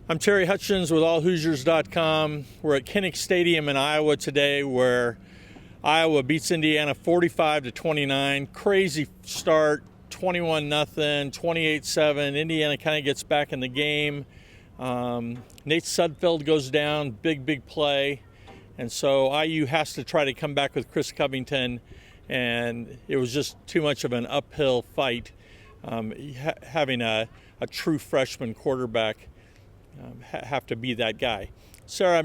I'm Terry Hutchins with AllHoosiers.com. We're at Kinnick Stadium in Iowa today, where Iowa beats Indiana 45-29. Crazy start, 21-0, 28-7. Indiana kind of gets back in the game. Nate Sudfeld goes down, big play. And so IU has to try to come back with Chris Covington, and it was just too much of an uphill fight, having a true freshman quarterback have to be that guy. Sarah,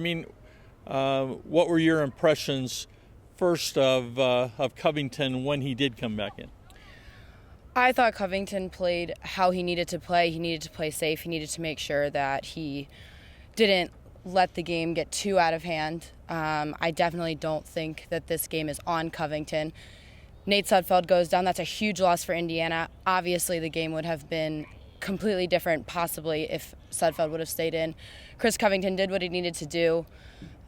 what were your impressions first of Covington when he did come back in? I thought Covington played how he needed to play. He needed to play safe. He needed to make sure that he didn't let the game get too out of hand. I definitely don't think that this game is on Covington. Nate Sudfeld goes down. That's a huge loss for Indiana. Obviously, the game would have been completely different, possibly, if Sudfeld would have stayed in. Chris Covington did what he needed to do,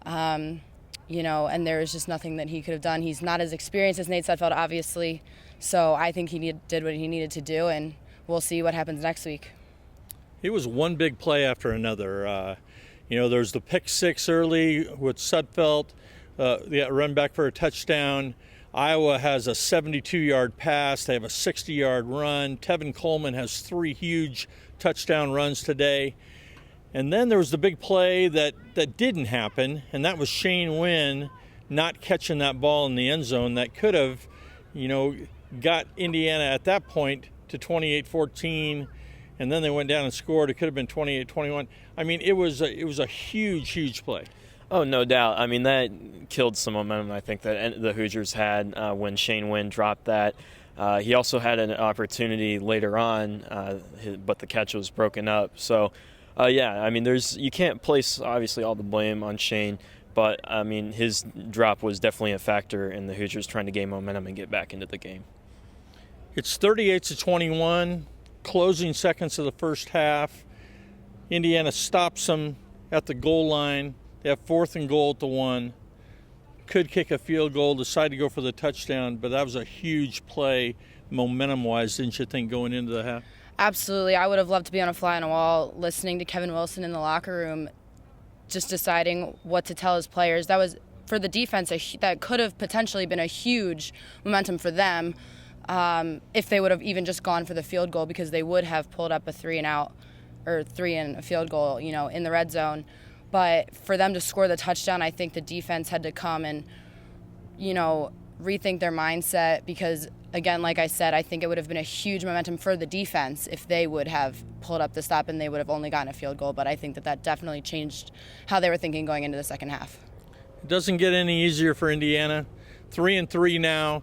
and there was just nothing that he could have done. He's not as experienced as Nate Sudfeld, obviously, so I think he did what he needed to do, and we'll see what happens next week. It was one big play after another. There's the pick six early with Sudfeld, run back for a touchdown. Iowa has a 72-yard pass. They have a 60-yard run. Tevin Coleman has 3 huge touchdown runs today. And then there was the big play that didn't happen, and that was Shane Wynn not catching that ball in the end zone that could have, got Indiana at that point to 28-14, and then they went down and scored. It could have been 28-21. It was a huge play. Oh, no doubt. That killed some momentum, I think, that the Hoosiers had when Shane Wynn dropped that. He also had an opportunity later on, but the catch was broken up. So, you can't place, obviously, all the blame on Shane, but, his drop was definitely a factor in the Hoosiers trying to gain momentum and get back into the game. It's 38-21, closing seconds of the first half. Indiana stops them at the goal line. They have 4th and goal at the 1. Could kick a field goal, decide to go for the touchdown, but that was a huge play momentum-wise, didn't you think, going into the half? Absolutely. I would have loved to be on a fly on a wall listening to Kevin Wilson in the locker room, just deciding what to tell his players. That was, for the defense, that could have potentially been a huge momentum for them if they would have even just gone for the field goal, because they would have pulled up a 3-and-out or 3 and a field goal, in the red zone. But for them to score the touchdown, I think the defense had to come and, rethink their mindset, because, again, like I said, I think it would have been a huge momentum for the defense if they would have pulled up the stop and they would have only gotten a field goal. But I think that definitely changed how they were thinking going into the second half. It doesn't get any easier for Indiana. 3-3 now.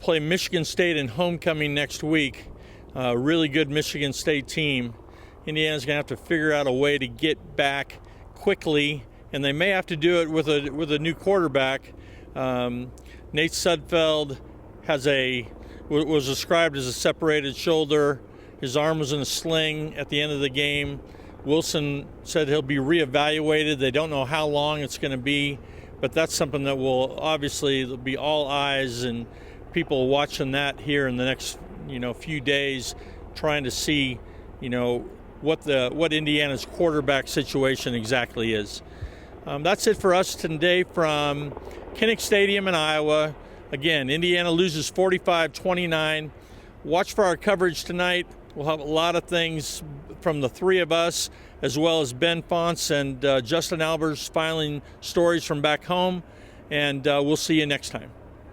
Play Michigan State in homecoming next week. Really good Michigan State team. Indiana's going to have to figure out a way to get back quickly, and they may have to do it with a new quarterback. Nate Sudfeld was described as a separated shoulder. His arm was in a sling at the end of the game. Wilson said he'll be reevaluated. They don't know how long it's going to be, but that's something that will obviously be all eyes and people watching that here in the next few days, trying to see what Indiana's quarterback situation exactly is. That's it for us today from Kinnick Stadium in Iowa. Again, Indiana loses 45-29. Watch for our coverage tonight. We'll have a lot of things from the 3 of us, as well as Ben Fonts and Justin Albers filing stories from back home. And we'll see you next time.